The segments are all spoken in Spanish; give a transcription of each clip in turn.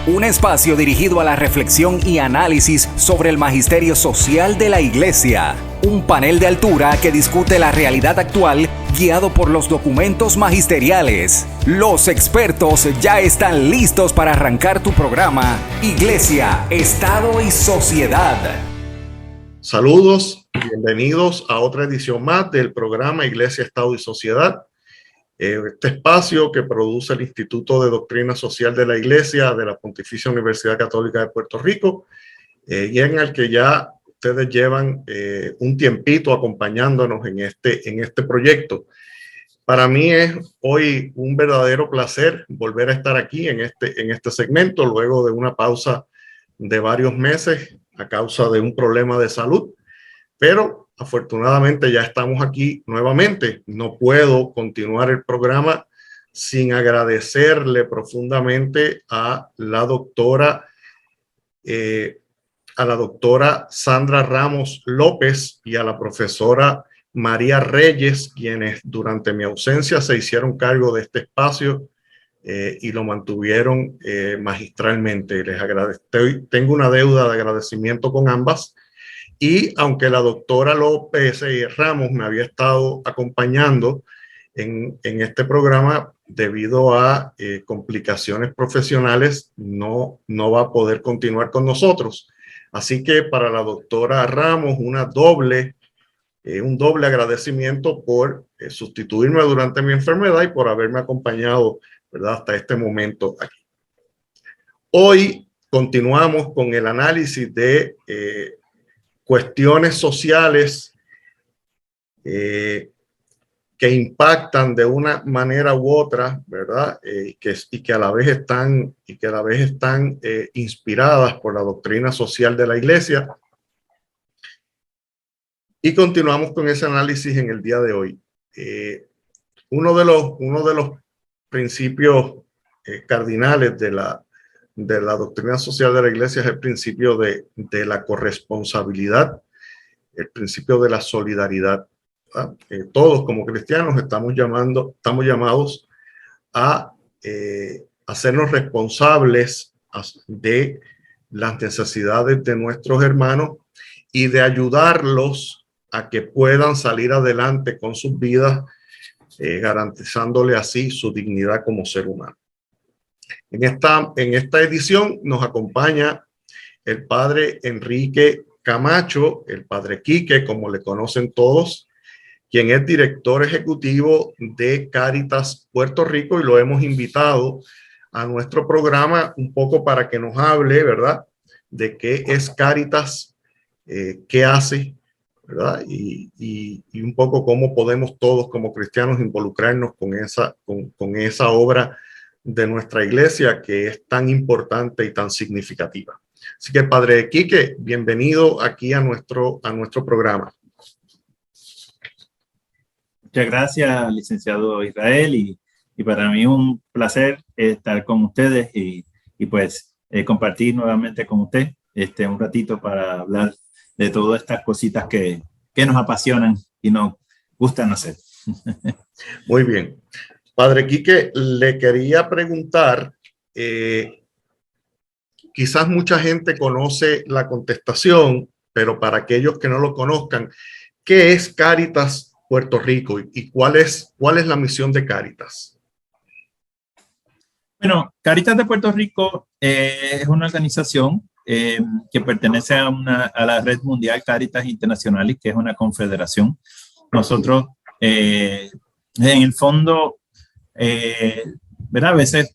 un espacio dirigido a la reflexión y análisis sobre el magisterio social de la Iglesia. Un panel de altura que discute la realidad actual guiado por los documentos magisteriales. Los expertos ya están listos para arrancar tu programa Iglesia, Estado y Sociedad. Saludos, bienvenidos a otra edición más del programa Iglesia, Estado y Sociedad. Este espacio que produce el Instituto de Doctrina Social de la Iglesia de la Pontificia Universidad Católica de Puerto Rico, y en el que ya ustedes llevan un tiempito acompañándonos en este proyecto. Para mí es hoy un verdadero placer volver a estar aquí en este segmento, luego de una pausa de varios meses a causa de un problema de salud, pero afortunadamente ya estamos aquí nuevamente. No puedo continuar el programa sin agradecerle profundamente a la doctora Sandra Ramos López y a la profesora María Reyes, quienes durante mi ausencia se hicieron cargo de este espacio y lo mantuvieron magistralmente. Les agradezco. Tengo una deuda de agradecimiento con ambas. Y aunque la doctora López Ramos me había estado acompañando en este programa, debido a complicaciones profesionales, no va a poder continuar con nosotros. Así que para la doctora Ramos, un doble agradecimiento por sustituirme durante mi enfermedad y por haberme acompañado, ¿verdad?, hasta este momento aquí. Hoy continuamos con el análisis de cuestiones sociales que impactan de una manera u otra, ¿verdad? Y que a la vez están inspiradas por la doctrina social de la Iglesia. Y continuamos con ese análisis en el día de hoy. Uno de los principios cardinales de la doctrina social de la Iglesia es el principio de la corresponsabilidad, el principio de la solidaridad. Todos como cristianos estamos llamados a hacernos responsables de las necesidades de nuestros hermanos y de ayudarlos a que puedan salir adelante con sus vidas, garantizándole así su dignidad como ser humano. En esta edición nos acompaña el padre Enrique Camacho, el padre Quique, como le conocen todos, quien es director ejecutivo de Cáritas Puerto Rico, y lo hemos invitado a nuestro programa un poco para que nos hable, ¿verdad?, de qué es Cáritas, qué hace, ¿verdad? Y un poco cómo podemos todos como cristianos involucrarnos con esa obra de nuestra iglesia que es tan importante y tan significativa. Así que, padre Quique, bienvenido aquí a nuestro programa. Muchas gracias, licenciado Israel, y para mí un placer estar con ustedes y pues compartir nuevamente con usted un ratito para hablar de todas estas cositas que nos apasionan y nos gustan hacer. Muy bien. Padre Quique, le quería preguntar, quizás mucha gente conoce la contestación, pero para aquellos que no lo conozcan, ¿qué es Cáritas Puerto Rico y cuál es la misión de Cáritas? Bueno, Cáritas de Puerto Rico es una organización que pertenece a la Red Mundial Cáritas Internacionales, que es una confederación. Nosotros, en el fondo, ¿verdad? A veces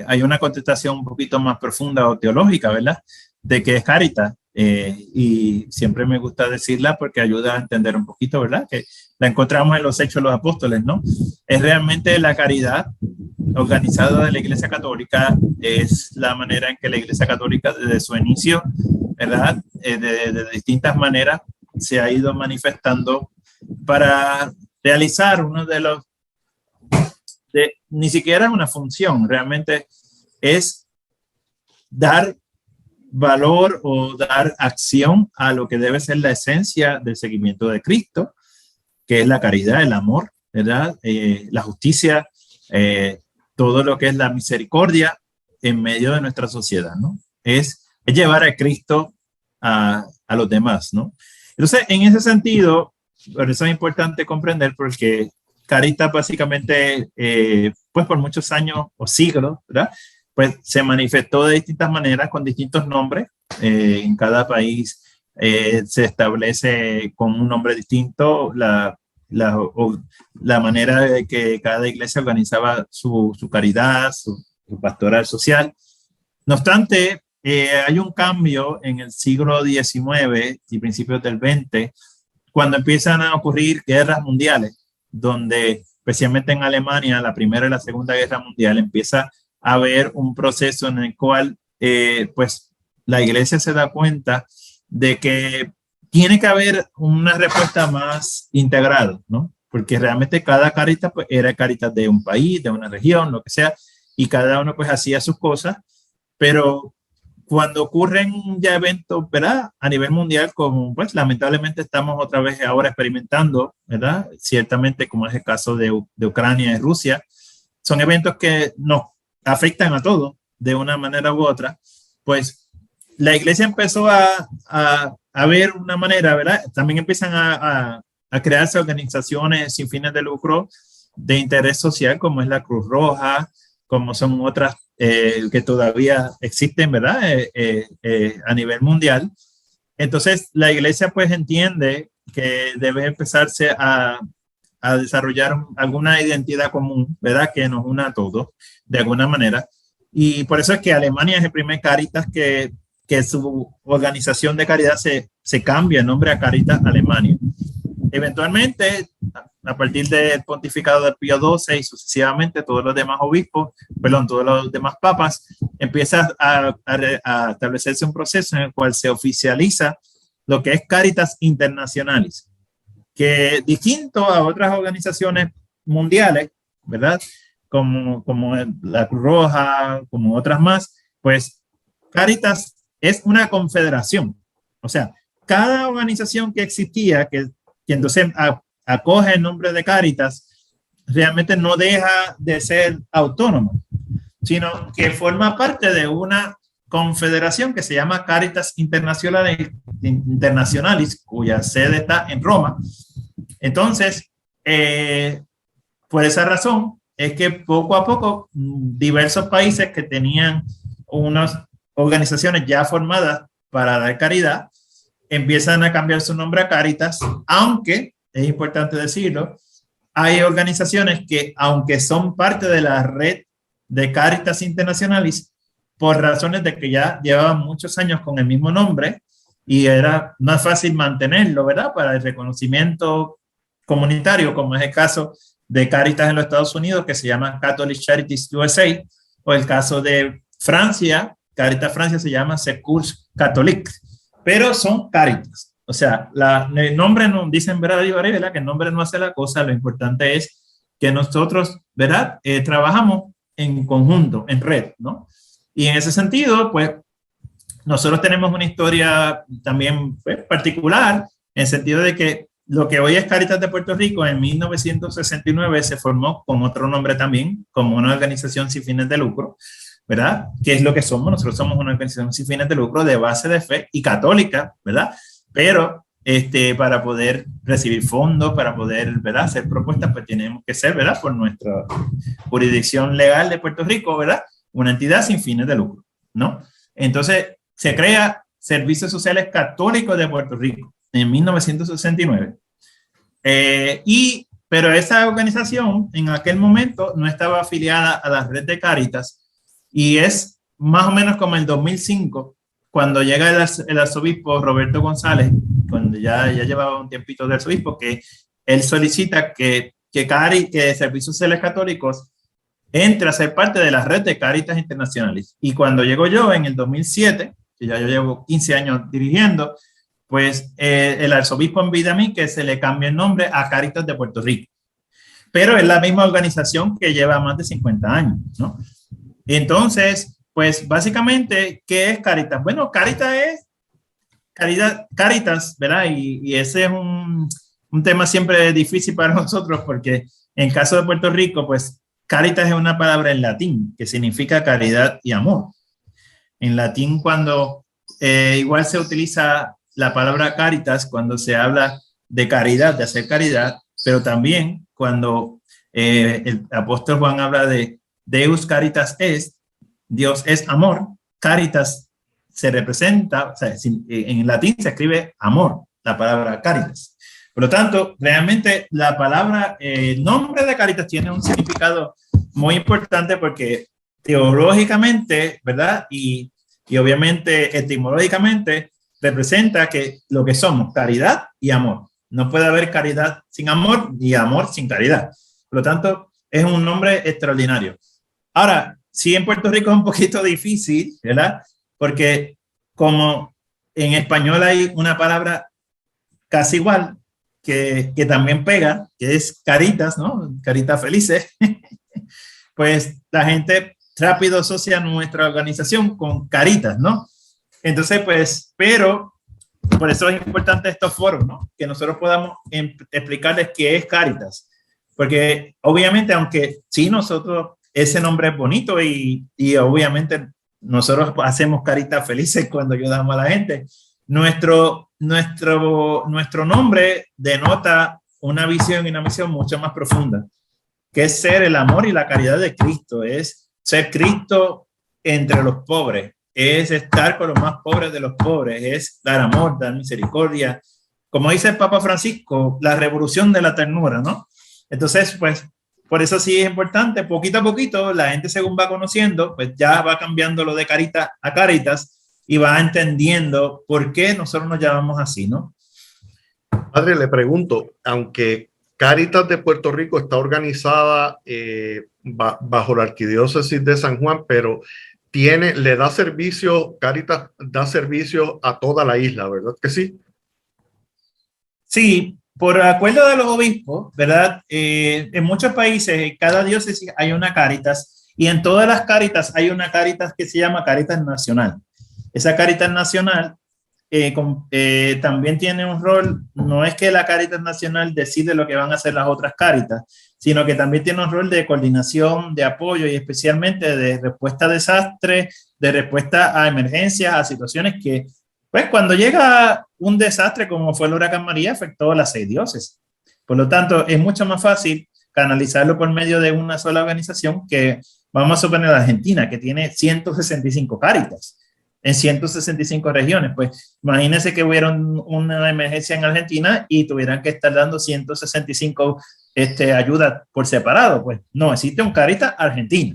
hay una contestación un poquito más profunda o teológica, ¿verdad?, de qué es Cáritas, y siempre me gusta decirla porque ayuda a entender un poquito, ¿verdad?, que la encontramos en los Hechos de los Apóstoles, ¿no? Es realmente la caridad organizada de la Iglesia Católica. Es la manera en que la Iglesia Católica desde su inicio, ¿verdad?, de distintas maneras se ha ido manifestando para realizar uno de los ni siquiera es una función, realmente es dar valor o dar acción a lo que debe ser la esencia del seguimiento de Cristo, que es la caridad, el amor, ¿verdad? La justicia, todo lo que es la misericordia, en medio de nuestra sociedad, ¿no? Es llevar a Cristo a los demás, ¿no? Entonces, en ese sentido, por eso es importante comprender, porque Caritas básicamente, pues por muchos años o siglos, ¿verdad? Pues se manifestó de distintas maneras, con distintos nombres. En cada país se establece con un nombre distinto la manera de que cada iglesia organizaba su caridad, su pastoral social. No obstante, hay un cambio en el siglo XIX y principios del XX, cuando empiezan a ocurrir guerras mundiales, donde especialmente en Alemania, la Primera y la Segunda Guerra Mundial, empieza a haber un proceso en el cual pues la iglesia se da cuenta de que tiene que haber una respuesta más integrada, ¿no? Porque realmente cada Caritas pues, era Caritas de un país, de una región, lo que sea, y cada uno pues hacía sus cosas, pero cuando ocurren ya eventos, ¿verdad? A nivel mundial, como pues lamentablemente estamos otra vez ahora experimentando, ¿verdad? Ciertamente como es el caso de Ucrania y Rusia, son eventos que nos afectan a todos de una manera u otra, pues la iglesia empezó a ver una manera, ¿verdad? También empiezan a crearse organizaciones sin fines de lucro de interés social, como es la Cruz Roja, como son otras que todavía existen, ¿verdad? A nivel mundial. Entonces, la iglesia pues entiende que debe empezarse a desarrollar alguna identidad común, ¿verdad? Que nos una a todos, de alguna manera. Y por eso es que Alemania es el primer Caritas que su organización de caridad se cambia el nombre a Caritas Alemania. Eventualmente, a partir del pontificado de Pío XII y sucesivamente todos los demás obispos, todos los demás papas, empieza a establecerse un proceso en el cual se oficializa lo que es Caritas Internationalis, que distinto a otras organizaciones mundiales, ¿verdad? Como la Cruz Roja, como otras más, pues Caritas es una confederación. O sea, cada organización que existía, que entonces acoge el nombre de Caritas, realmente no deja de ser autónomo, sino que forma parte de una confederación que se llama Caritas Internationalis, cuya sede está en Roma. Entonces, por esa razón, es que poco a poco diversos países que tenían unas organizaciones ya formadas para dar caridad empiezan a cambiar su nombre a Caritas, aunque, es importante decirlo, hay organizaciones que, aunque son parte de la red de Caritas Internationalis, por razones de que ya llevaban muchos años con el mismo nombre y era más fácil mantenerlo, ¿verdad? Para el reconocimiento comunitario, como es el caso de Caritas en los Estados Unidos, que se llama Catholic Charities USA, o el caso de Francia, Caritas Francia se llama Secours Catholique, pero son Caritas. O sea, el nombre no, dicen verdad y ¿verdad? Que el nombre no hace la cosa, lo importante es que nosotros, ¿verdad? Trabajamos en conjunto, en red, ¿no? Y en ese sentido, pues, nosotros tenemos una historia también pues, particular, en el sentido de que lo que hoy es Caritas de Puerto Rico, en 1969 se formó con otro nombre también, como una organización sin fines de lucro, ¿verdad? ¿Qué es lo que somos? Nosotros somos una organización sin fines de lucro de base de fe y católica, ¿verdad? Pero para poder recibir fondos, para poder, ¿verdad? Hacer propuestas, pues tenemos que ser, ¿verdad? Por nuestra jurisdicción legal de Puerto Rico, ¿verdad? Una entidad sin fines de lucro, ¿no? Entonces, se crea Servicios Sociales Católicos de Puerto Rico en 1969. Pero esa organización en aquel momento no estaba afiliada a la red de Caritas y es más o menos como en 2005, cuando llega el arzobispo Roberto González, cuando ya llevaba un tiempito de arzobispo, que él solicita que Servicios Sociales Católicos entre a ser parte de la red de Caritas Internacionales. Y cuando llego yo en el 2007, que ya yo llevo 15 años dirigiendo, pues el arzobispo envía a mí que se le cambie el nombre a Caritas de Puerto Rico. Pero es la misma organización que lleva más de 50 años, ¿no? Entonces, pues básicamente, ¿qué es Caritas? Bueno, Caritas es Caritas, ¿verdad? Y ese es un tema siempre difícil para nosotros porque en caso de Puerto Rico, pues caritas es una palabra en latín que significa caridad y amor. En latín, cuando igual se utiliza la palabra caritas cuando se habla de caridad, de hacer caridad, pero también cuando el apóstol Juan habla de Deus caritas est, Dios es amor, caritas se representa, o sea, en latín se escribe amor, la palabra caritas. Por lo tanto, realmente la palabra, el nombre de caritas tiene un significado muy importante porque teológicamente, ¿verdad? Y obviamente etimológicamente representa que lo que somos, caridad y amor. No puede haber caridad sin amor ni amor sin caridad. Por lo tanto, es un nombre extraordinario. Ahora, sí, en Puerto Rico es un poquito difícil, ¿verdad? Porque como en español hay una palabra casi igual que también pega, que es caritas, ¿no? Caritas felices. Pues la gente rápido asocia nuestra organización con caritas, ¿no? Entonces, pues, pero por eso es importante estos foros, ¿no? Que nosotros podamos explicarles qué es Caritas. Porque obviamente, aunque sí nosotros, ese nombre es bonito y obviamente nosotros hacemos caritas felices cuando ayudamos a la gente, nuestro nombre denota una visión y una misión mucho más profunda, que es ser el amor y la caridad de Cristo, es ser Cristo entre los pobres, es estar con los más pobres de los pobres, es dar amor, dar misericordia. Como dice el Papa Francisco, la revolución de la ternura, ¿no? Entonces, pues, por eso sí es importante, poquito a poquito, la gente según va conociendo, pues ya va cambiando lo de carita a caritas y va entendiendo por qué nosotros nos llamamos así, ¿no? Padre, le pregunto, aunque Caritas de Puerto Rico está organizada bajo la Arquidiócesis de San Juan, pero le da servicio, Caritas da servicio a toda la isla, ¿verdad que sí? Sí, por acuerdo de los obispos, ¿verdad? En muchos países, en cada diócesis hay una Caritas y en todas las Caritas hay una Caritas que se llama Caritas Nacional. Esa Caritas Nacional también tiene un rol, no es que la Caritas Nacional decide lo que van a hacer las otras Caritas, sino que también tiene un rol de coordinación, de apoyo y especialmente de respuesta a desastres, de respuesta a emergencias, a situaciones que, pues cuando llega un desastre como fue el huracán María, afectó a las 6 diócesis. Por lo tanto, es mucho más fácil canalizarlo por medio de una sola organización que, vamos a suponer, Argentina, que tiene 165 Caritas en 165 regiones. Pues imagínense que hubiera una emergencia en Argentina y tuvieran que estar dando 165 ayudas por separado. Pues no, existe un Caritas Argentina,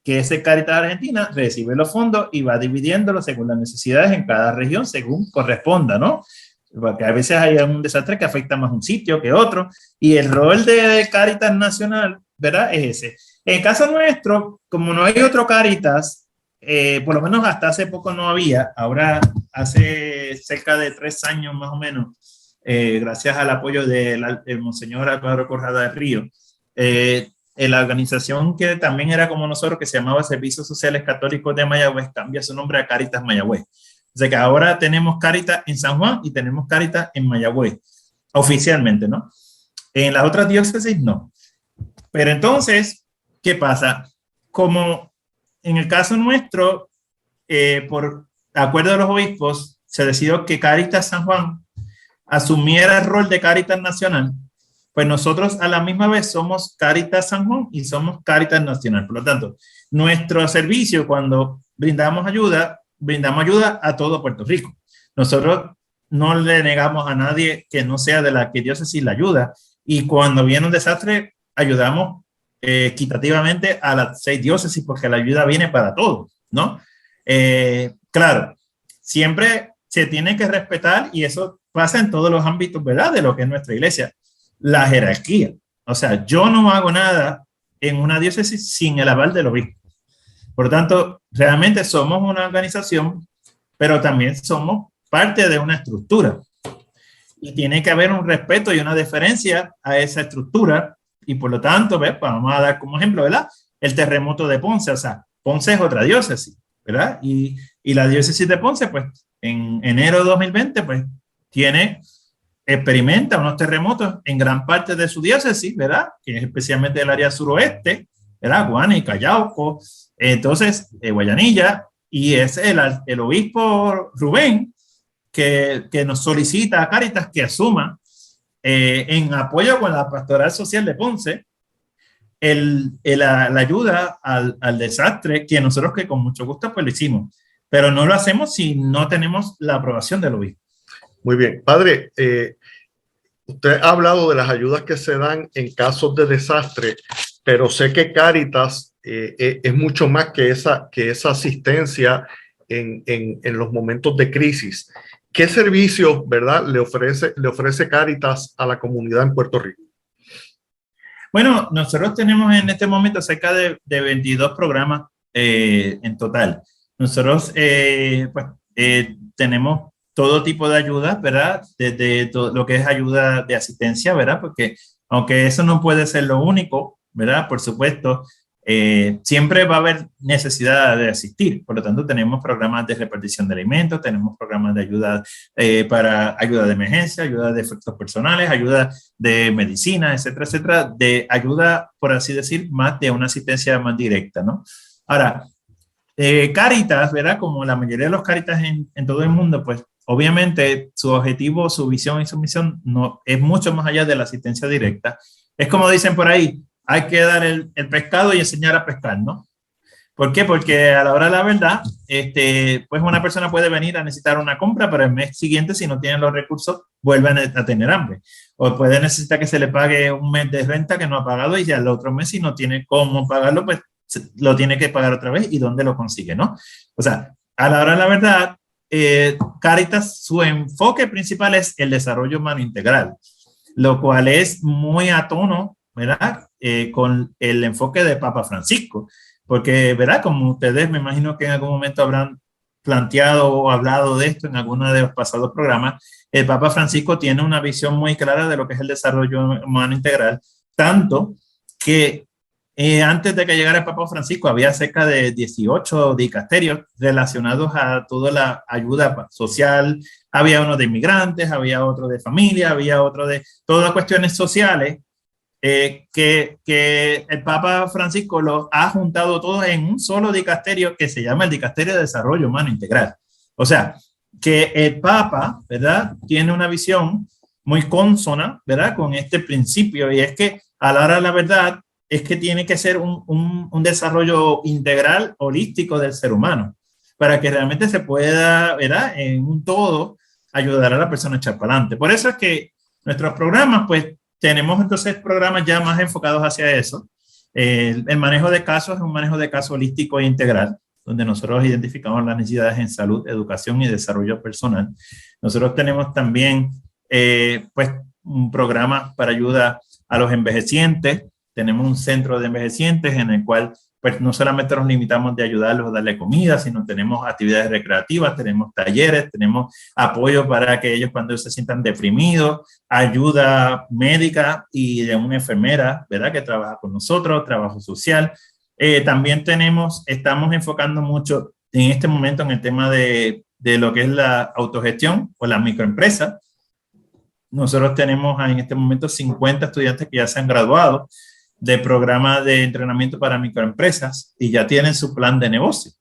que ese Caritas Argentina recibe los fondos y va dividiéndolos según las necesidades en cada región, según corresponda, ¿no? Porque a veces hay un desastre que afecta más un sitio que otro, y el rol de Caritas Nacional, ¿verdad? Es ese. En el caso nuestro, como no hay otro Caritas, por lo menos hasta hace poco no había, ahora hace cerca de 3 años más o menos, gracias al apoyo del Monseñor Álvaro Corrada del Río, la organización que también era como nosotros, que se llamaba Servicios Sociales Católicos de Mayagüez, cambia su nombre a Caritas Mayagüez. O sea que ahora tenemos Caritas en San Juan y tenemos Caritas en Mayagüez, oficialmente, ¿no? En las otras diócesis no. Pero entonces, ¿qué pasa? Como en el caso nuestro, por acuerdo de los obispos, se decidió que Caritas San Juan asumiera el rol de Caritas Nacional, pues nosotros a la misma vez somos Caritas San Juan y somos Caritas Nacional. Por lo tanto, nuestro servicio, cuando brindamos ayuda a todo Puerto Rico. Nosotros no le negamos a nadie que no sea de la arquidiócesis la ayuda, y cuando viene un desastre, ayudamos equitativamente a las 6 diócesis, porque la ayuda viene para todos, ¿no? Claro, siempre se tiene que respetar, y eso pasa en todos los ámbitos, ¿verdad?, de lo que es nuestra iglesia, la jerarquía. O sea, yo no hago nada en una diócesis sin el aval del obispo. Por lo tanto, realmente somos una organización, pero también somos parte de una estructura. Y tiene que haber un respeto y una deferencia a esa estructura. Y por lo tanto, ¿ves? Vamos a dar como ejemplo, ¿verdad?, el terremoto de Ponce. O sea, Ponce es otra diócesis, ¿verdad? Y la diócesis de Ponce, pues, en enero de 2020, pues, experimenta unos terremotos en gran parte de su diócesis, ¿verdad?, que es especialmente el área suroeste, ¿verdad? Guane y Callauco, entonces Guayanilla, y es el obispo Rubén que nos solicita a Cáritas que asuma en apoyo con la Pastoral Social de Ponce la ayuda al desastre, que nosotros que con mucho gusto pues lo hicimos, pero no lo hacemos si no tenemos la aprobación del obispo. Muy bien. Padre, usted ha hablado de las ayudas que se dan en casos de desastre, pero sé que Cáritas es mucho más que esa asistencia en los momentos de crisis. ¿Qué servicios, verdad, le ofrece Cáritas a la comunidad en Puerto Rico? Bueno, nosotros tenemos en este momento cerca de 22 programas en total. Nosotros tenemos todo tipo de ayuda, ¿verdad? Desde todo lo que es ayuda de asistencia, ¿verdad? Porque aunque eso no puede ser lo único, ¿verdad? Por supuesto, siempre va a haber necesidad de asistir. Por lo tanto, tenemos programas de repartición de alimentos, tenemos programas de ayuda para ayuda de emergencia, ayuda de efectos personales, ayuda de medicina, etcétera, etcétera, de ayuda, por así decir, más de una asistencia más directa, ¿no? Ahora, Cáritas, ¿verdad? Como la mayoría de los Cáritas en todo el mundo, pues obviamente su objetivo, su visión y su misión no, es mucho más allá de la asistencia directa. Es como dicen por ahí, hay que dar el pescado y enseñar a pescar, ¿no? ¿Por qué? Porque a la hora de la verdad, pues una persona puede venir a necesitar una compra, pero el mes siguiente, si no tienen los recursos, vuelven a tener hambre. O puede necesitar que se le pague un mes de renta que no ha pagado y ya el otro mes, si no tiene cómo pagarlo, pues lo tiene que pagar otra vez y dónde lo consigue, ¿no? O sea, a la hora de la verdad, Cáritas, su enfoque principal es el desarrollo humano integral, lo cual es muy a tono, ¿verdad? Con el enfoque de Papa Francisco, porque, ¿verdad? Como ustedes me imagino que en algún momento habrán planteado o hablado de esto en alguno de los pasados programas, el Papa Francisco tiene una visión muy clara de lo que es el desarrollo humano integral, tanto que antes de que llegara el Papa Francisco había cerca de 18 dicasterios relacionados a toda la ayuda social. Había uno de inmigrantes, había otro de familia, había otro de todas las cuestiones sociales que el Papa Francisco los ha juntado todos en un solo dicasterio que se llama el Dicasterio de Desarrollo Humano Integral. O sea, que el Papa, ¿verdad?, tiene una visión muy consona, ¿verdad?, con este principio, y es que a la hora de la verdad es que tiene que ser un desarrollo integral, holístico del ser humano, para que realmente se pueda, ¿verdad?, en un todo, ayudar a la persona a echar para adelante. Por eso es que nuestros programas, pues, tenemos entonces programas ya más enfocados hacia eso. El manejo de casos es un manejo de casos holístico e integral, donde nosotros identificamos las necesidades en salud, educación y desarrollo personal. Nosotros tenemos también, pues, un programa para ayuda a los envejecientes. Tenemos un centro de envejecientes en el cual pues no solamente nos limitamos de ayudarlos a darle comida, sino tenemos actividades recreativas, tenemos talleres, tenemos apoyo para que ellos cuando se sientan deprimidos, ayuda médica y de una enfermera, ¿verdad?, que trabaja con nosotros, trabajo social. También estamos enfocando mucho en este momento en el tema de lo que es la autogestión o la microempresa. Nosotros tenemos en este momento 50 estudiantes que ya se han graduado de programa de entrenamiento para microempresas y ya tienen su plan de negocio.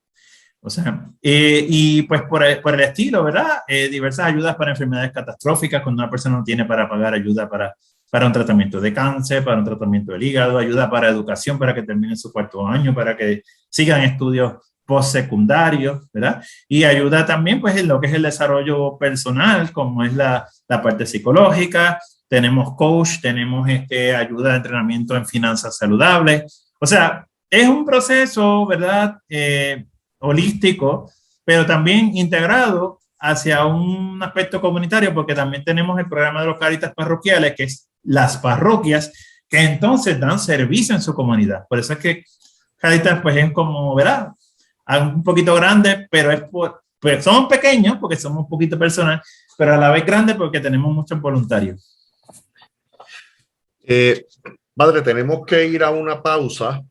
O sea, y pues por el estilo, ¿verdad? Diversas ayudas para enfermedades catastróficas cuando una persona no tiene para pagar, ayuda para un tratamiento de cáncer, para un tratamiento del hígado, ayuda para educación para que terminen su cuarto año, para que sigan estudios postsecundarios, ¿verdad? Y ayuda también pues en lo que es el desarrollo personal, como es la parte psicológica. Tenemos coach, tenemos ayuda de entrenamiento en finanzas saludables. O sea, es un proceso, ¿verdad?, holístico, pero también integrado hacia un aspecto comunitario, porque también tenemos el programa de los Cáritas parroquiales, que es las parroquias, que entonces dan servicio en su comunidad. Por eso es que Cáritas, pues es como, ¿verdad?, un poquito grande, pero pues somos pequeños porque somos un poquito personal, pero a la vez grande porque tenemos muchos voluntarios. Padre, tenemos que ir a una pausa,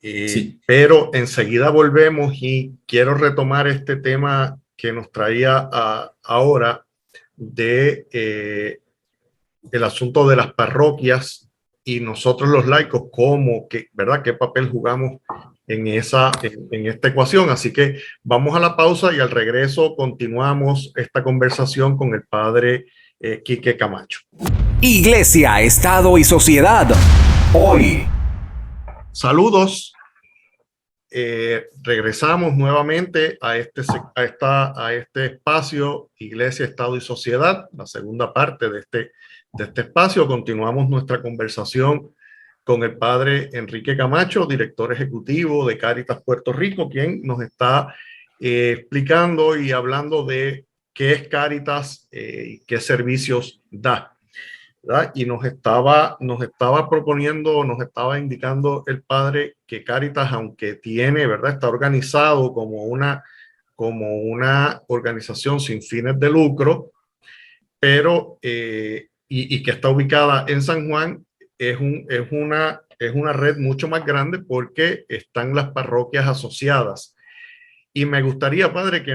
sí, pero enseguida volvemos y quiero retomar este tema que nos traía ahora de el asunto de las parroquias y nosotros los laicos, ¿verdad? ¿Qué papel jugamos en esta ecuación? Así que vamos a la pausa y al regreso continuamos esta conversación con el padre Quique Camacho. Iglesia, Estado y Sociedad. Hoy. Saludos. Regresamos nuevamente a este espacio, Iglesia, Estado y Sociedad, la segunda parte de este espacio. Continuamos nuestra conversación con el padre Enrique Camacho, director ejecutivo de Cáritas Puerto Rico, quien nos está explicando y hablando de qué es Cáritas y qué servicios da, ¿verdad? Y nos estaba proponiendo, nos estaba indicando el padre que Cáritas, aunque tiene, ¿verdad?, está organizado como una organización sin fines de lucro, pero y que está ubicada en San Juan, es una red mucho más grande porque están las parroquias asociadas. Y me gustaría, padre,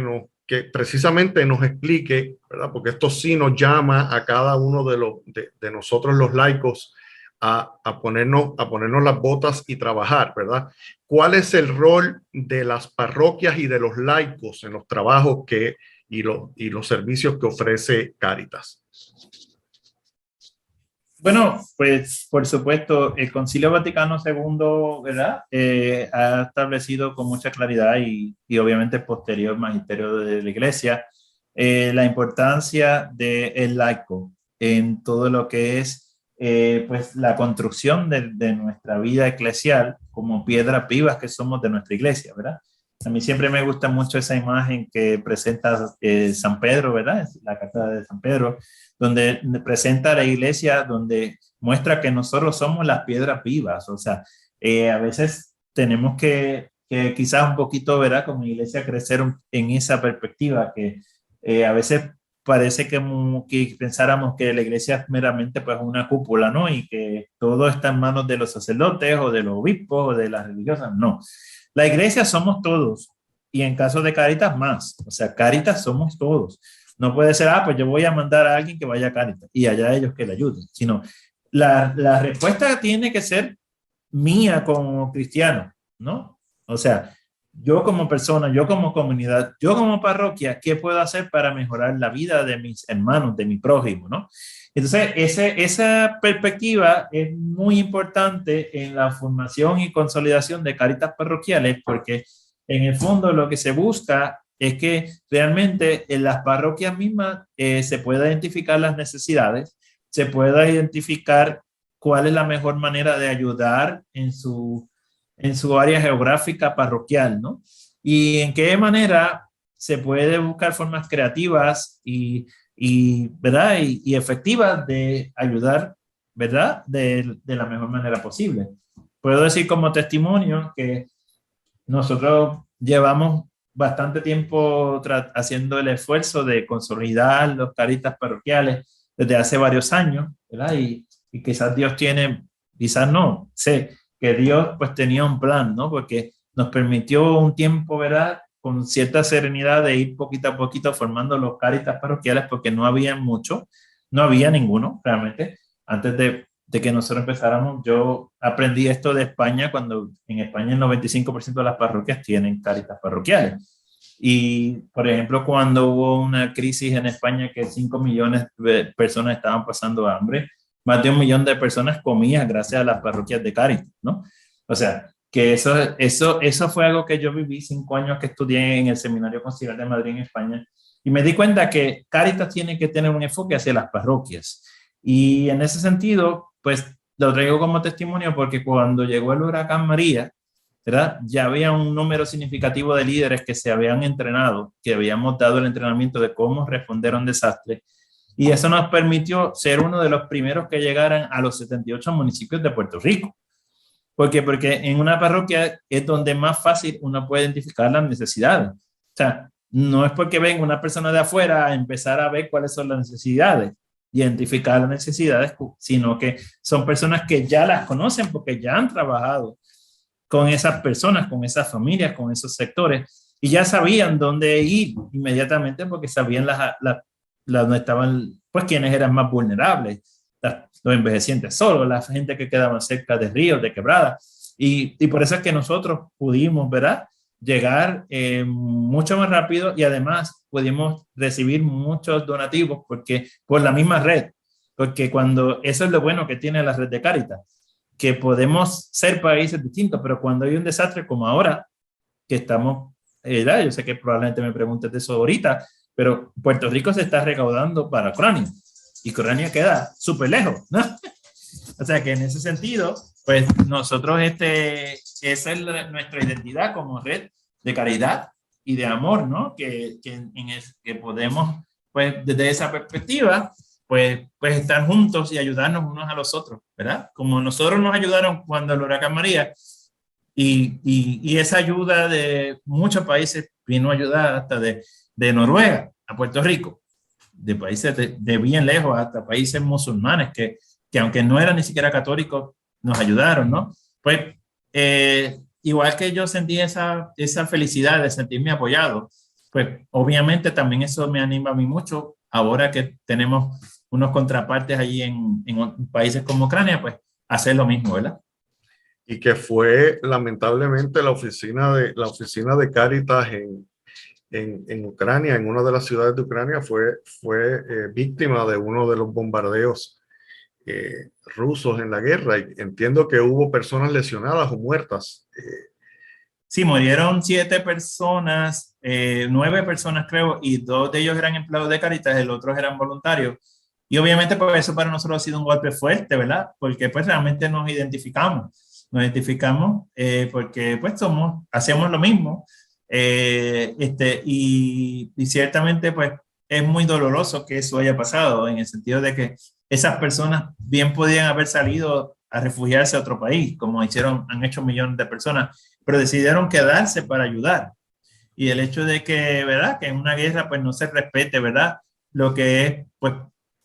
que precisamente nos explique, ¿verdad? Porque esto sí nos llama a cada uno de nosotros los laicos a ponernos las botas y trabajar, ¿verdad? ¿Cuál es el rol de las parroquias y de los laicos en los trabajos y los servicios que ofrece Cáritas? Bueno, pues por supuesto, el Concilio Vaticano II, ¿verdad? Ha establecido con mucha claridad y obviamente posterior magisterio de la Iglesia la importancia del laico en todo lo que es pues la construcción de nuestra vida eclesial como piedras vivas que somos de nuestra iglesia, ¿verdad? A mí siempre me gusta mucho esa imagen que presenta San Pedro, ¿verdad? La carta de San Pedro, donde presenta la iglesia, donde muestra que nosotros somos las piedras vivas. O sea, a veces tenemos que quizás un poquito, ¿verdad?, como iglesia crecer en esa perspectiva, que a veces parece que pensáramos que la iglesia es meramente pues una cúpula, ¿no? Y que todo está en manos de los sacerdotes o de los obispos o de las religiosas. No. La iglesia somos todos, y en caso de Cáritas más. O sea, Cáritas somos todos. No puede ser, pues yo voy a mandar a alguien que vaya a Cáritas y allá ellos que le ayuden, sino la respuesta tiene que ser mía como cristiano, ¿no? O sea, yo como persona, yo como comunidad, yo como parroquia, ¿qué puedo hacer para mejorar la vida de mis hermanos, de mi prójimo, ¿no? Entonces, esa perspectiva es muy importante en la formación y consolidación de Cáritas parroquiales, porque en el fondo lo que se busca es que realmente en las parroquias mismas se pueda identificar las necesidades, se pueda identificar cuál es la mejor manera de ayudar en su área geográfica parroquial, ¿no? Y en qué manera se puede buscar formas creativas ¿verdad? y efectivas de ayudar, ¿verdad? De la mejor manera posible. Puedo decir como testimonio que nosotros llevamos bastante tiempo haciendo el esfuerzo de consolidar los Cáritas parroquiales desde hace varios años, ¿verdad? Y quizás Dios quizás no, sé que Dios pues tenía un plan, ¿no? Porque nos permitió un tiempo, ¿verdad?, con cierta serenidad de ir poquito a poquito formando los Cáritas parroquiales, porque no había ninguno realmente. Antes de que nosotros empezáramos, yo aprendí esto de España, cuando en España el 95% de las parroquias tienen Cáritas parroquiales. Y, por ejemplo, cuando hubo una crisis en España que 5 millones de personas estaban pasando hambre, más de 1 millón de personas comían gracias a las parroquias de Cáritas, ¿no? O sea, que eso fue algo que yo viví 5 años que estudié en el Seminario Conciliar de Madrid en España, y me di cuenta que Cáritas tiene que tener un enfoque hacia las parroquias. Y en ese sentido, pues lo traigo como testimonio porque cuando llegó el huracán María, ¿verdad?, ya había un número significativo de líderes que se habían entrenado, que habíamos dado el entrenamiento de cómo responder a un desastre. Y eso nos permitió ser uno de los primeros que llegaran a los 78 municipios de Puerto Rico. ¿Por qué? Porque en una parroquia es donde más fácil uno puede identificar las necesidades. O sea, no es porque venga una persona de afuera a empezar a ver cuáles son las necesidades, identificar las necesidades, sino que son personas que ya las conocen porque ya han trabajado con esas personas, con esas familias, con esos sectores, y ya sabían dónde ir inmediatamente porque sabían donde estaban, pues, quienes eran más vulnerables. los envejecientes solos, la gente que quedaban cerca de ríos, de quebradas. Y por eso es que nosotros pudimos, ¿verdad?, llegar mucho más rápido y además pudimos recibir muchos donativos porque por la misma red. Porque eso es lo bueno que tiene la red de Cáritas, que podemos ser países distintos, pero cuando hay un desastre como ahora, que estamos, yo sé que probablemente me preguntes de eso ahorita, pero Puerto Rico se está recaudando para Ucrania y Ucrania queda súper lejos, ¿no? O sea que en ese sentido, pues nosotros, esa es nuestra identidad como red de caridad y de amor, ¿no? Que podemos, pues desde esa perspectiva, pues estar juntos y ayudarnos unos a los otros, ¿verdad? Como nosotros nos ayudaron cuando el huracán María y esa ayuda de muchos países vino a ayudar hasta de Noruega a Puerto Rico, de países de bien lejos hasta países musulmanes que aunque no eran ni siquiera católicos, nos ayudaron, ¿no? Pues igual que yo sentí esa felicidad de sentirme apoyado, pues obviamente también eso me anima a mí mucho ahora que tenemos unos contrapartes allí en países como Ucrania, pues hacer lo mismo, ¿verdad? Y que fue lamentablemente la oficina de Cáritas en Ucrania, en una de las ciudades de Ucrania, fue víctima de uno de los bombardeos rusos en la guerra. Y entiendo que hubo personas lesionadas o muertas. Sí, murieron 7 personas, 9 personas creo, y 2 de ellos eran empleados de Cáritas, el otro eran voluntarios. Y obviamente pues eso para nosotros ha sido un golpe fuerte, ¿verdad? Porque pues realmente nos identificamos porque pues hacemos lo mismo. Y ciertamente pues es muy doloroso que eso haya pasado en el sentido de que esas personas bien podían haber salido a refugiarse a otro país, como han hecho millones de personas, pero decidieron quedarse para ayudar. Y el hecho de que, ¿verdad?, que en una guerra pues no se respete, ¿verdad?, lo que es,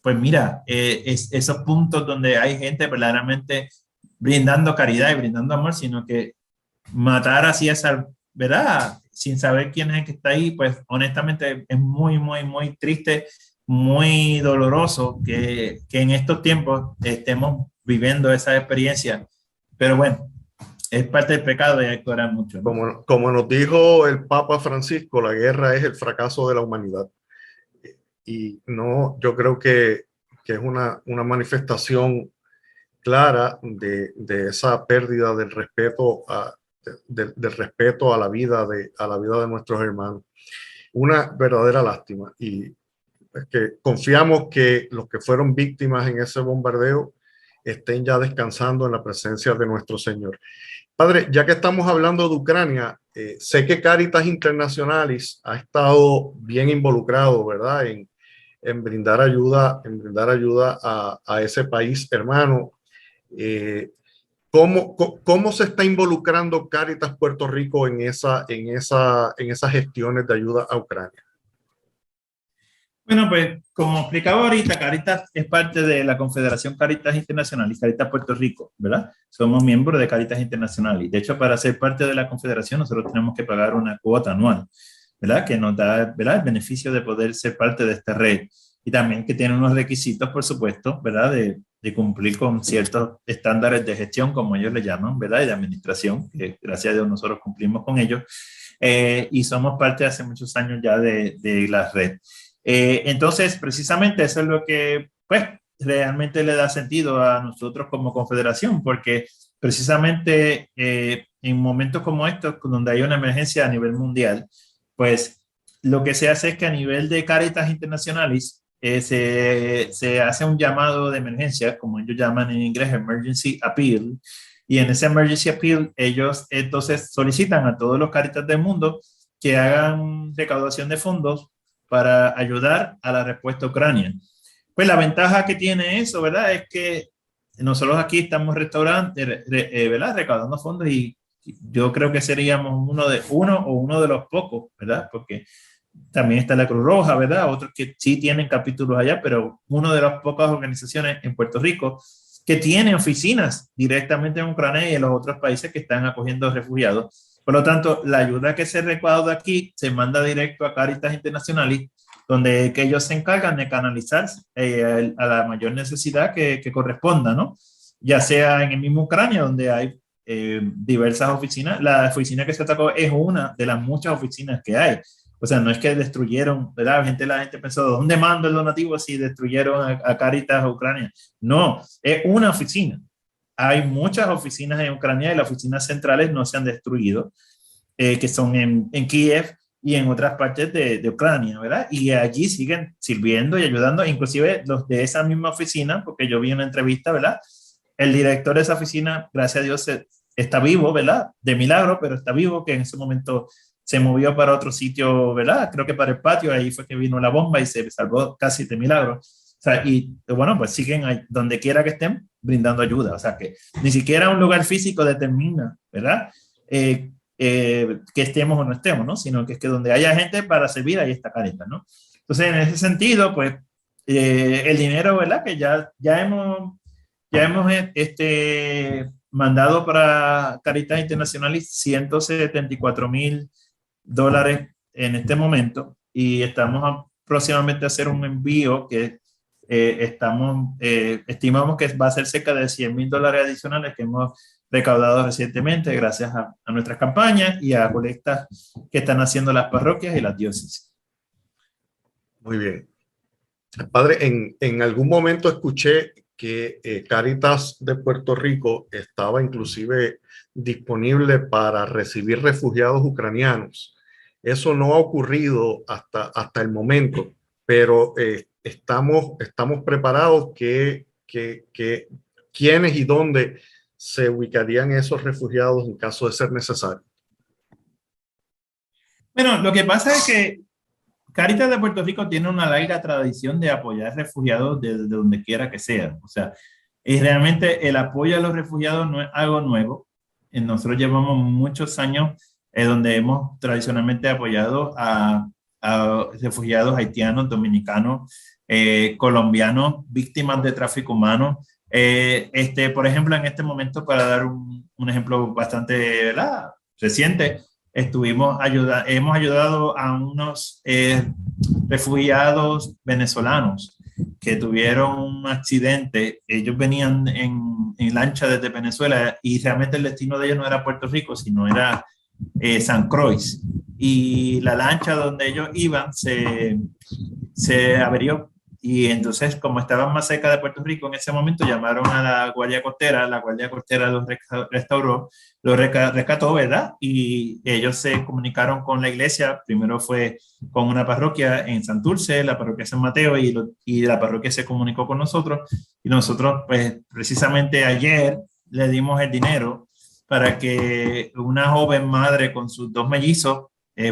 pues mira, esos puntos donde hay gente verdaderamente brindando caridad y brindando amor, sino que matar así esa, ¿verdad?, sin saber quién es el que está ahí, pues honestamente es muy, muy, muy triste, muy doloroso que en estos tiempos estemos viviendo esa experiencia. Pero bueno, es parte del pecado y hay que orar mucho, ¿no? Como nos dijo el Papa Francisco, la guerra es el fracaso de la humanidad. Y no, yo creo que es una manifestación clara de esa pérdida del respeto del respeto a la vida de nuestros hermanos. Una verdadera lástima. Y es que confiamos que los que fueron víctimas en ese bombardeo estén ya descansando en la presencia de nuestro Señor. Padre, ya que estamos hablando de Ucrania, sé que Cáritas Internacionalis ha estado bien involucrado, ¿verdad?, en brindar ayuda a ese país hermano. ¿Cómo se está involucrando Cáritas Puerto Rico en esas gestiones de ayuda a Ucrania? Bueno, pues como explicaba ahorita, Cáritas es parte de la Confederación Cáritas Internacional y Cáritas Puerto Rico, ¿verdad? Somos miembros de Cáritas Internacional y de hecho para ser parte de la confederación nosotros tenemos que pagar una cuota anual, ¿verdad? Que nos da, ¿verdad?, el beneficio de poder ser parte de esta red y también que tiene unos requisitos, por supuesto, ¿verdad?, de cumplir con ciertos estándares de gestión, como ellos le llaman, ¿verdad?, y de administración, que gracias a Dios nosotros cumplimos con ellos y somos parte hace muchos años ya de la red. Entonces, precisamente eso es lo que, pues, realmente le da sentido a nosotros como confederación, porque precisamente en momentos como estos, donde hay una emergencia a nivel mundial, pues lo que se hace es que a nivel de Cáritas Internacionalis se hace un llamado de emergencia, como ellos llaman en inglés, Emergency Appeal, y en ese Emergency Appeal ellos entonces solicitan a todos los Cáritas del mundo que hagan recaudación de fondos para ayudar a la respuesta a Ucrania. Pues la ventaja que tiene eso, ¿verdad?, es que nosotros aquí estamos ¿verdad?, recaudando fondos y yo creo que seríamos uno de los pocos, ¿verdad?, porque también está la Cruz Roja, ¿verdad?, otros que sí tienen capítulos allá, pero una de las pocas organizaciones en Puerto Rico que tiene oficinas directamente en Ucrania y en los otros países que están acogiendo refugiados. Por lo tanto, la ayuda que se recauda aquí se manda directo a Cáritas Internacionalis, donde que ellos se encargan de canalizar a la mayor necesidad que corresponda, ¿no? Ya sea en el mismo Ucrania, donde hay diversas oficinas. La oficina que se atacó es una de las muchas oficinas que hay. O sea, no es que destruyeron, ¿verdad? La gente pensó, ¿dónde mando el donativo si destruyeron a Caritas a Ucrania? No, es una oficina. Hay muchas oficinas en Ucrania y las oficinas centrales no se han destruido, que son en Kiev y en otras partes de Ucrania, ¿verdad? Y allí siguen sirviendo y ayudando, inclusive los de esa misma oficina, porque yo vi una entrevista, ¿verdad? El director de esa oficina, gracias a Dios, está vivo, ¿verdad? De milagro, pero está vivo, que en ese momento se movió para otro sitio, ¿verdad? Creo que para el patio, ahí fue que vino la bomba y se salvó casi de milagro. O sea, y bueno, pues siguen ahí, donde quiera que estén brindando ayuda. O sea, que ni siquiera un lugar físico determina, ¿verdad? Que estemos o no estemos, ¿no? Sino que es que donde haya gente para servir, ahí está Caritas, ¿no? Entonces, en ese sentido, pues, el dinero, ¿verdad? Que ya hemos mandado para Caritas Internacionales $174,000 en este momento y estamos próximamente a hacer un envío que estimamos que va a ser cerca de $100,000 adicionales que hemos recaudado recientemente gracias a nuestras campañas y a colectas que están haciendo las parroquias y las diócesis. Muy bien. Padre, en algún momento escuché que Cáritas de Puerto Rico estaba inclusive disponible para recibir refugiados ucranianos. Eso no ha ocurrido hasta el momento, pero estamos preparados quiénes y dónde se ubicarían esos refugiados en caso de ser necesario. Bueno, lo que pasa es que Cáritas de Puerto Rico tiene una larga tradición de apoyar refugiados de donde quiera que sea. O sea, y realmente el apoyo a los refugiados no es algo nuevo. Nosotros llevamos muchos años donde hemos tradicionalmente apoyado a refugiados haitianos, dominicanos, colombianos, víctimas de tráfico humano. Por ejemplo, en este momento, para dar un ejemplo bastante, ¿verdad?, reciente, hemos ayudado a unos refugiados venezolanos que tuvieron un accidente. Ellos venían en lancha desde Venezuela y realmente el destino de ellos no era Puerto Rico, sino era San Croix. Y la lancha donde ellos iban se averió. Y entonces, como estaban más cerca de Puerto Rico en ese momento, llamaron a la Guardia Costera los restauró, los rescató, ¿verdad? Y ellos se comunicaron con la iglesia. Primero fue con una parroquia en Santurce, la parroquia San Mateo, y la parroquia se comunicó con nosotros. Y nosotros, pues, precisamente ayer le dimos el dinero para que una joven madre con sus 2 mellizos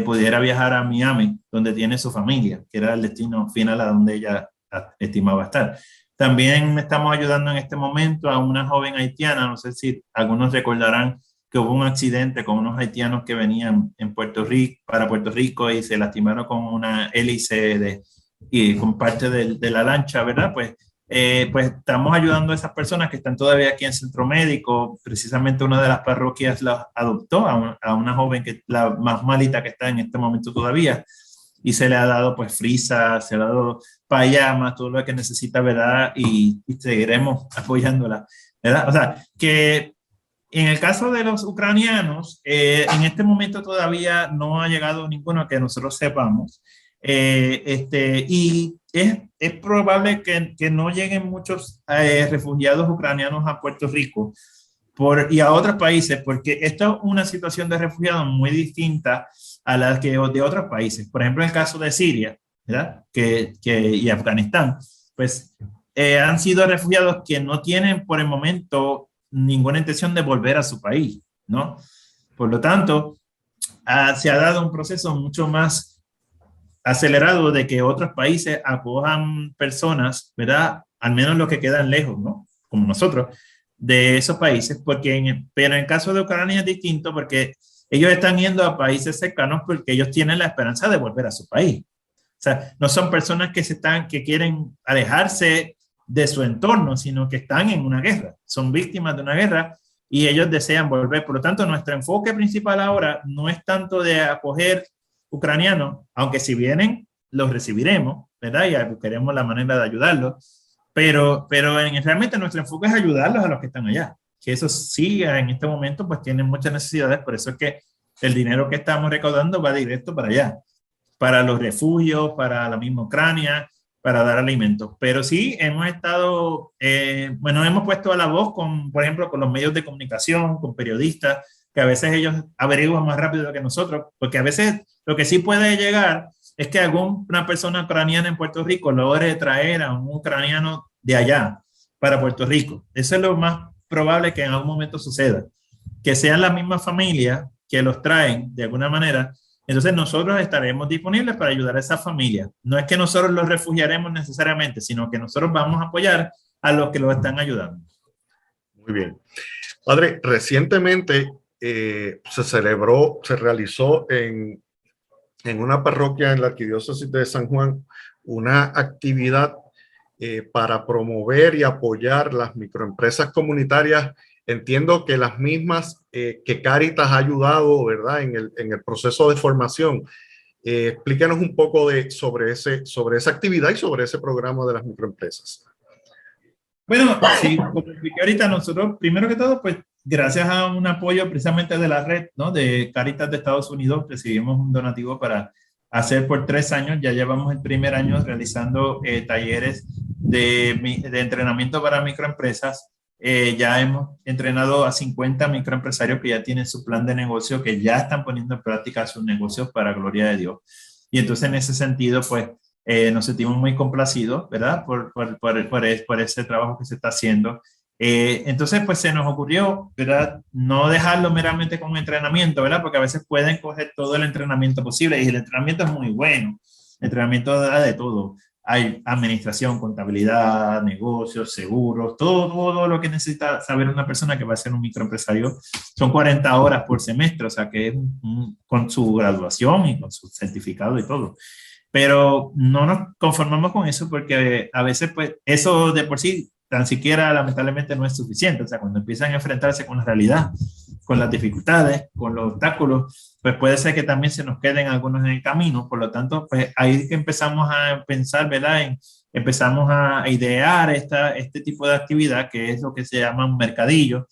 pudiera viajar a Miami, donde tiene su familia, que era el destino final a donde ella estimaba estar. También estamos ayudando en este momento a una joven haitiana. No sé si algunos recordarán que hubo un accidente con unos haitianos que venían para Puerto Rico y se lastimaron con una hélice y con parte de la lancha, ¿verdad? Pues estamos ayudando a esas personas que están todavía aquí en Centro Médico. Precisamente una de las parroquias la adoptó a una joven que la más malita que está en este momento todavía, y se le ha dado pues frisas, se le ha dado payamas, todo lo que necesita, ¿verdad? Y seguiremos apoyándola, ¿verdad? O sea, que en el caso de los ucranianos, en este momento todavía no ha llegado ninguno que nosotros sepamos. Y es probable que no lleguen muchos refugiados ucranianos a Puerto Rico y a otros países, porque esta es una situación de refugiados muy distinta a la que de otros países. Por ejemplo, en el caso de Siria, ¿verdad? Y Afganistán, pues han sido refugiados que no tienen por el momento ninguna intención de volver a su país, ¿no? Por lo tanto, se ha dado un proceso mucho más acelerado de que otros países acojan personas, ¿verdad? Al menos los que quedan lejos, ¿no? Como nosotros, de esos países, pero en el caso de Ucrania es distinto porque ellos están yendo a países cercanos porque ellos tienen la esperanza de volver a su país. O sea, no son personas que quieren alejarse de su entorno, sino que están en una guerra, son víctimas de una guerra y ellos desean volver. Por lo tanto, nuestro enfoque principal ahora no es tanto de acoger ucranianos, aunque si vienen, los recibiremos, ¿verdad? Y buscaremos la manera de ayudarlos, pero realmente nuestro enfoque es ayudarlos a los que están allá, que eso sí, en este momento pues tienen muchas necesidades, por eso es que el dinero que estamos recaudando va directo para allá, para los refugios, para la misma Ucrania, para dar alimentos. Pero sí, hemos estado, hemos puesto a la voz con, por ejemplo, con los medios de comunicación, con periodistas, que a veces ellos averiguan más rápido que nosotros, porque a veces lo que sí puede llegar es que alguna persona ucraniana en Puerto Rico logre traer a un ucraniano de allá para Puerto Rico. Eso es lo más probable que en algún momento suceda, que sean la misma familia que los traen de alguna manera. Entonces nosotros estaremos disponibles para ayudar a esa familia. No es que nosotros los refugiaremos necesariamente, sino que nosotros vamos a apoyar a los que los están ayudando. Muy bien. Padre, recientemente se realizó en una parroquia en la Arquidiócesis de San Juan una actividad para promover y apoyar las microempresas comunitarias. Entiendo que las mismas que Cáritas ha ayudado, ¿verdad?, en el proceso de formación. Explícanos un poco sobre esa actividad y sobre ese programa de las microempresas. Bueno, sí, como expliqué ahorita, nosotros, primero que todo, pues gracias a un apoyo precisamente de la red, ¿no?, de Cáritas de Estados Unidos, recibimos un donativo para hacer por 3 años, ya llevamos el primer año realizando talleres de entrenamiento para microempresas. Ya hemos entrenado a 50 microempresarios que ya tienen su plan de negocio, que ya están poniendo en práctica sus negocios para gloria de Dios. Y entonces en ese sentido, pues nos sentimos muy complacidos, ¿verdad? Por ese trabajo que se está haciendo. Entonces, pues se nos ocurrió, ¿verdad?, no dejarlo meramente con entrenamiento, ¿verdad? Porque a veces pueden coger todo el entrenamiento posible y el entrenamiento es muy bueno. El entrenamiento da de todo. Hay administración, contabilidad, negocios, seguros, todo lo que necesita saber una persona que va a ser un microempresario. Son 40 horas por semestre, o sea que es con su graduación y con su certificado y todo. Pero no nos conformamos con eso porque a veces pues eso de por sí tan siquiera lamentablemente no es suficiente. O sea, cuando empiezan a enfrentarse con la realidad, con las dificultades, con los obstáculos, pues puede ser que también se nos queden algunos en el camino. Por lo tanto, pues ahí que empezamos a pensar, ¿verdad? Empezamos a idear este tipo de actividad, que es lo que se llama un mercadillo,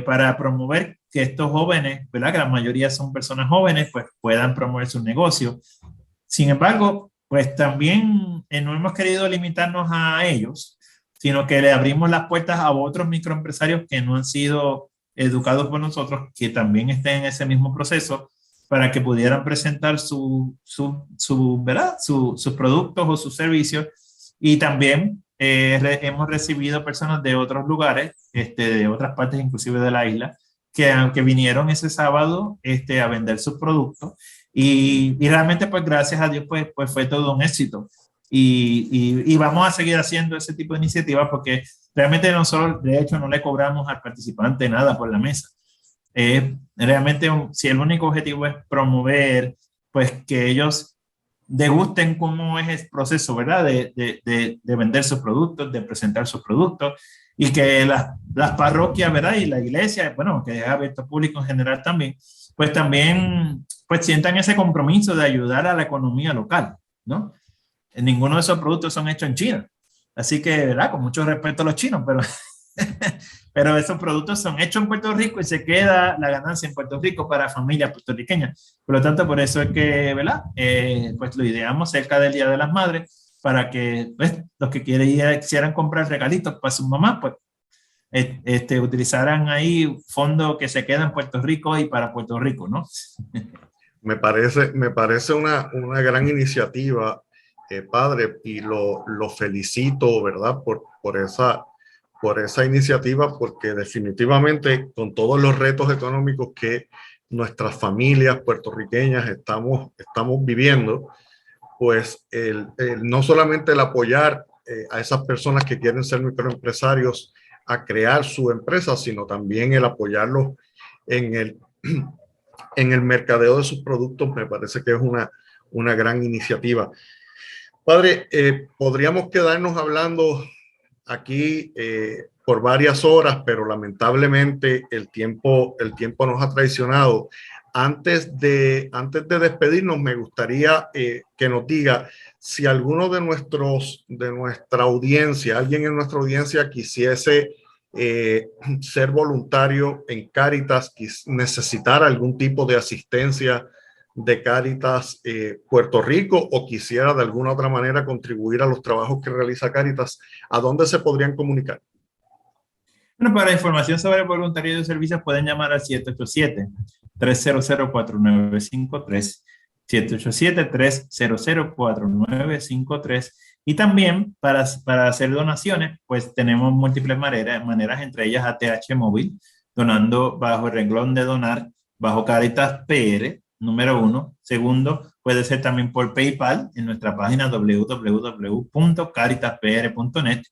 para promover que estos jóvenes, ¿verdad?, que la mayoría son personas jóvenes, pues puedan promover su negocio. Sin embargo, pues también no hemos querido limitarnos a ellos, sino que le abrimos las puertas a otros microempresarios que no han sido educados por nosotros, que también estén en ese mismo proceso, para que pudieran presentar ¿verdad?, sus productos o sus servicios. Y también hemos recibido personas de otros lugares, de otras partes inclusive de la isla, que vinieron ese sábado a vender sus productos. Y realmente, pues gracias a Dios, pues fue todo un éxito. Y vamos a seguir haciendo ese tipo de iniciativas porque realmente nosotros, de hecho, no le cobramos al participante nada por la mesa. Realmente, si el único objetivo es promover, pues que ellos degusten cómo es el proceso, ¿verdad?, de vender sus productos, de presentar sus productos, y que las parroquias, ¿verdad?, y la iglesia, bueno, que es abierto al público en general también, pues también pues sientan ese compromiso de ayudar a la economía local, ¿no? Ninguno de esos productos son hechos en China. Así que, ¿verdad?, con mucho respeto a los chinos, pero esos productos son hechos en Puerto Rico y se queda la ganancia en Puerto Rico para familias puertorriqueñas. Por lo tanto, por eso es que, ¿verdad?, pues lo ideamos cerca del Día de las Madres, para que pues, los que quisieran comprar regalitos para su mamá, pues utilizaran ahí fondos que se quedan en Puerto Rico y para Puerto Rico, ¿no? Me parece una gran iniciativa, padre, y lo felicito, ¿verdad?, por esa iniciativa, porque definitivamente con todos los retos económicos que nuestras familias puertorriqueñas estamos viviendo, pues no solamente el apoyar a esas personas que quieren ser microempresarios a crear su empresa, sino también el apoyarlos en el mercadeo de sus productos, me parece que es una gran iniciativa. Padre, podríamos quedarnos hablando aquí por varias horas, pero lamentablemente el tiempo nos ha traicionado. Antes de despedirnos, me gustaría que nos diga si alguno de nuestra audiencia, alguien en nuestra audiencia quisiese ser voluntario en Cáritas, necesitar algún tipo de asistencia de Cáritas Puerto Rico o quisiera de alguna otra manera contribuir a los trabajos que realiza Cáritas, ¿a dónde se podrían comunicar? Bueno, para información sobre el voluntariado de servicios pueden llamar al 787-300-4953, 787-300-4953. Y también para hacer donaciones, pues tenemos múltiples maneras, entre ellas ATH Móvil, donando bajo el renglón de donar, bajo Cáritas PR, número 1. Segundo, puede ser también por PayPal en nuestra página www.caritaspr.net,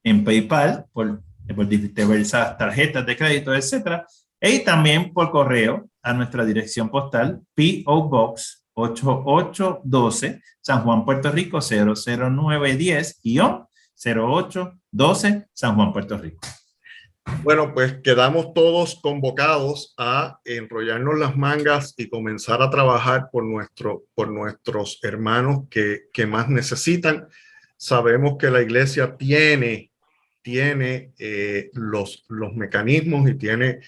en PayPal, por diversas tarjetas de crédito, etcétera, y también por correo a nuestra dirección postal P.O. Box 8812, San Juan, Puerto Rico 00910-0812, San Juan, Puerto Rico. Bueno, pues quedamos todos convocados a enrollarnos las mangas y comenzar a trabajar por nuestros hermanos que más necesitan. Sabemos que la iglesia tiene los mecanismos y tiene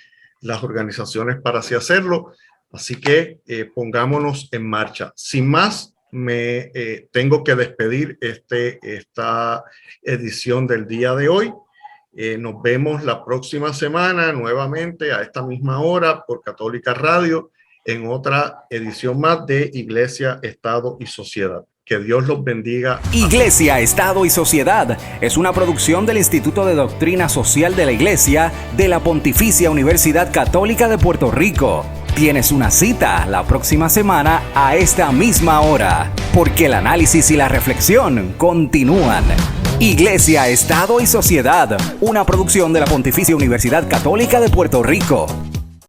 las organizaciones para así hacerlo. Así que pongámonos en marcha. Sin más, me tengo que despedir esta edición del día de hoy. Nos vemos la próxima semana nuevamente a esta misma hora por Católica Radio en otra edición más de Iglesia, Estado y Sociedad. Que Dios los bendiga. Iglesia, Estado y Sociedad es una producción del Instituto de Doctrina Social de la Iglesia de la Pontificia Universidad Católica de Puerto Rico. Tienes una cita la próxima semana a esta misma hora, porque el análisis y la reflexión continúan. Iglesia, Estado y Sociedad, una producción de la Pontificia Universidad Católica de Puerto Rico.